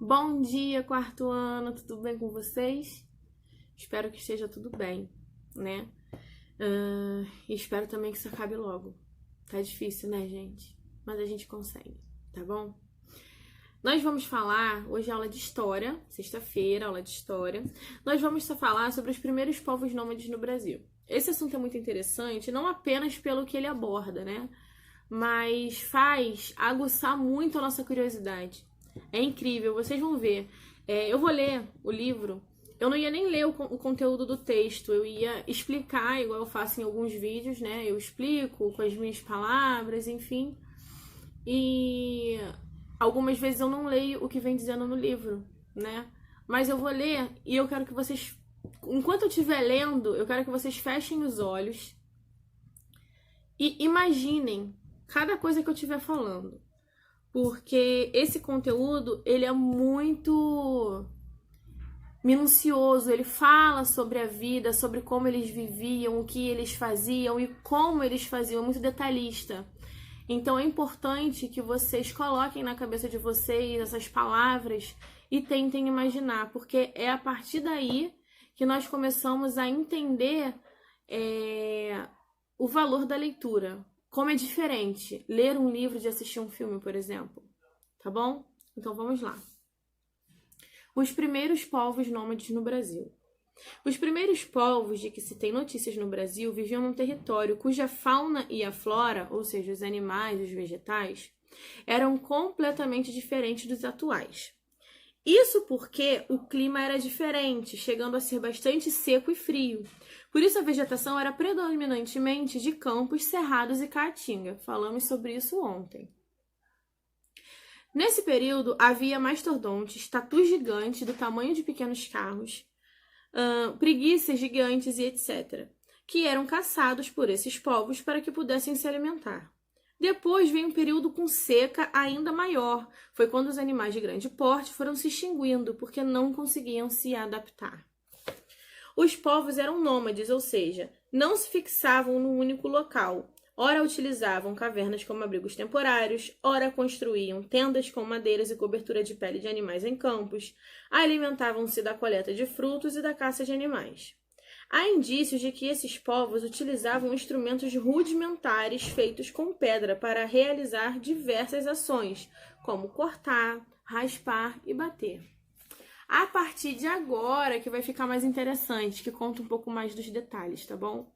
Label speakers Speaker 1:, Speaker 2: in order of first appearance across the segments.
Speaker 1: Bom dia, quarto ano, tudo bem com vocês? Espero que esteja tudo bem, né? E espero também que isso acabe logo. Tá difícil, né, gente? Mas a gente consegue, tá bom? Nós vamos falar, hoje é aula de história, sexta-feira, aula de história. Nós vamos falar sobre os primeiros povos nômades no Brasil. Esse assunto é muito interessante, não apenas pelo que ele aborda, né? Mas faz aguçar muito a nossa curiosidade. É incrível, vocês vão ver. Eu vou ler o livro, eu não ia nem ler o conteúdo do texto, eu ia explicar, igual eu faço em alguns vídeos, né? Eu explico com as minhas palavras, enfim. E algumas vezes eu não leio o que vem dizendo no livro, né? Mas eu vou ler e eu quero que vocês, enquanto eu estiver lendo, eu quero que vocês fechem os olhos e imaginem cada coisa que eu estiver falando. Porque esse conteúdo, ele é muito minucioso, ele fala sobre a vida, sobre como eles viviam, o que eles faziam e como eles faziam, é muito detalhista. Então é importante que vocês coloquem na cabeça de vocês essas palavras e tentem imaginar, porque é a partir daí que nós começamos a entender o valor da leitura. Como é diferente ler um livro de assistir um filme, por exemplo. Tá bom? Então vamos lá. Os primeiros povos nômades no Brasil. Os primeiros povos de que se tem notícias no Brasil viviam num território cuja fauna e a flora, ou seja, os animais e os vegetais, eram completamente diferentes dos atuais. Isso porque o clima era diferente, chegando a ser bastante seco e frio. Por isso a vegetação era predominantemente de campos, cerrados e caatinga. Falamos sobre isso ontem. Nesse período havia mastodontes, tatus gigantes do tamanho de pequenos carros, preguiças gigantes e etc., que eram caçados por esses povos para que pudessem se alimentar. Depois veio um período com seca ainda maior. Foi quando os animais de grande porte foram se extinguindo porque não conseguiam se adaptar. Os povos eram nômades, ou seja, não se fixavam num único local. Ora utilizavam cavernas como abrigos temporários, ora construíam tendas com madeiras e cobertura de pele de animais em campos, alimentavam-se da coleta de frutos e da caça de animais. Há indícios de que esses povos utilizavam instrumentos rudimentares feitos com pedra para realizar diversas ações, como cortar, raspar e bater. A partir de agora que vai ficar mais interessante, que conta um pouco mais dos detalhes, tá bom?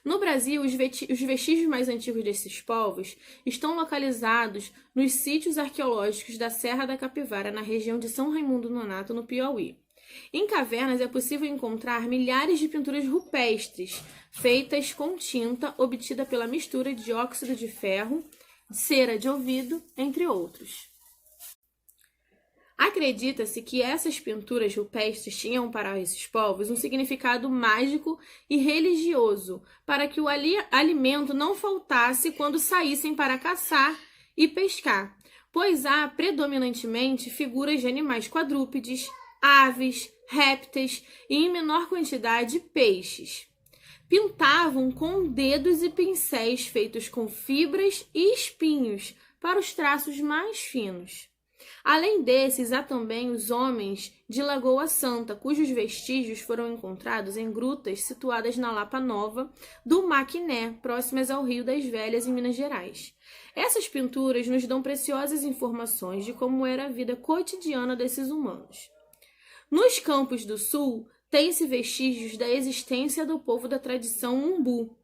Speaker 1: No Brasil, os vestígios mais antigos desses povos estão localizados nos sítios arqueológicos da Serra da Capivara, na região de São Raimundo Nonato, no Piauí. Em cavernas é possível encontrar milhares de pinturas rupestres, feitas com tinta obtida pela mistura de óxido de ferro, cera de ouvido, entre outros. Acredita-se que essas pinturas rupestres tinham para esses povos um significado mágico e religioso, para que o alimento não faltasse quando saíssem para caçar e pescar, pois há predominantemente figuras de animais quadrúpedes, aves, répteis e, em menor quantidade, peixes. Pintavam com dedos e pincéis feitos com fibras e espinhos para os traços mais finos. Além desses, há também os homens de Lagoa Santa, cujos vestígios foram encontrados em grutas situadas na Lapa Nova do Maquiné, próximas ao Rio das Velhas, em Minas Gerais. Essas pinturas nos dão preciosas informações de como era a vida cotidiana desses humanos. Nos Campos do Sul, tem-se vestígios da existência do povo da tradição umbu.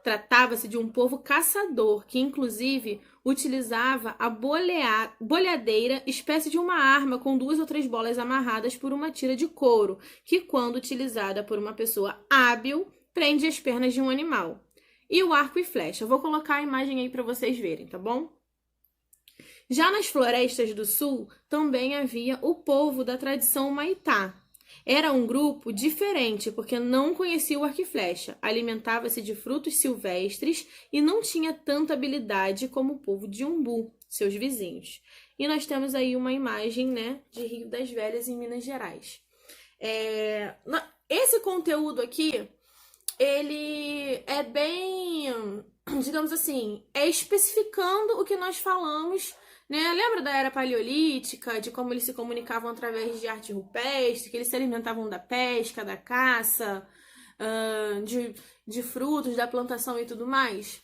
Speaker 1: Tratava-se de um povo caçador, que inclusive utilizava a bolhadeira, espécie de uma arma com 2 ou 3 bolas amarradas por uma tira de couro, que, quando utilizada por uma pessoa hábil, prende as pernas de um animal. E o arco e flecha. Eu vou colocar a imagem aí para vocês verem, tá bom? Já nas florestas do sul, também havia o povo da tradição Maitá. Era um grupo diferente, porque não conhecia o arco e flecha, alimentava-se de frutos silvestres e não tinha tanta habilidade como o povo de Umbu, seus vizinhos. E nós temos aí uma imagem, né, de Rio das Velhas, em Minas Gerais. Esse conteúdo aqui, ele é bem, digamos assim, especificando o que nós falamos né? Lembra da era paleolítica, de como eles se comunicavam através de arte rupestre, que eles se alimentavam da pesca, da caça, de frutos, da plantação e tudo mais?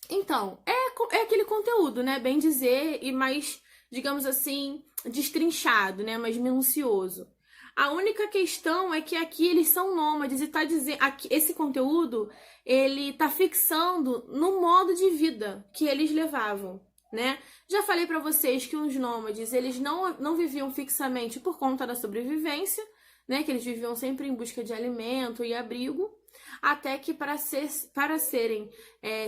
Speaker 1: Então, é aquele conteúdo, né? Bem dizer, e mais, digamos assim, destrinchado, né? Mais minucioso. A única questão é que aqui eles são nômades e tá dizendo, aqui, esse conteúdo, ele tá fixando no modo de vida que eles levavam, né? Já falei para vocês que os nômades, eles não viviam fixamente por conta da sobrevivência, né? Que eles viviam sempre em busca de alimento e abrigo, até que para serem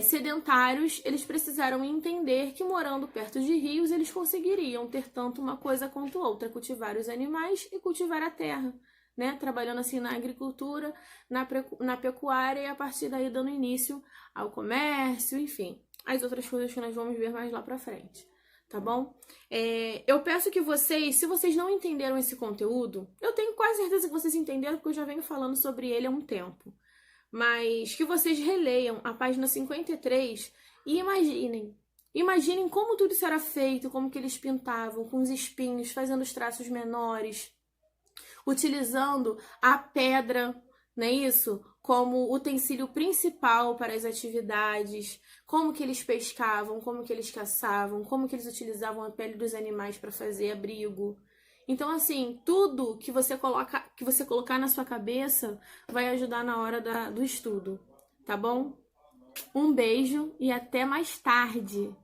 Speaker 1: sedentários, eles precisaram entender que morando perto de rios, eles conseguiriam ter tanto uma coisa quanto outra, cultivar os animais e cultivar a terra, né? Trabalhando assim na agricultura, na pecuária e a partir daí dando início ao comércio, enfim, as outras coisas que nós vamos ver mais lá pra frente. Tá bom? Eu peço que vocês, se vocês não entenderam esse conteúdo, eu tenho quase certeza que vocês entenderam, porque eu já venho falando sobre ele há um tempo. Mas que vocês releiam a página 53 e imaginem. Imaginem como tudo isso era feito, como que eles pintavam, com os espinhos, fazendo os traços menores, utilizando a pedra, não é isso? Como utensílio principal para as atividades, como que eles pescavam, como que eles caçavam, como que eles utilizavam a pele dos animais para fazer abrigo. Então, assim, tudo que você colocar na sua cabeça vai ajudar na hora do estudo, tá bom? Um beijo e até mais tarde!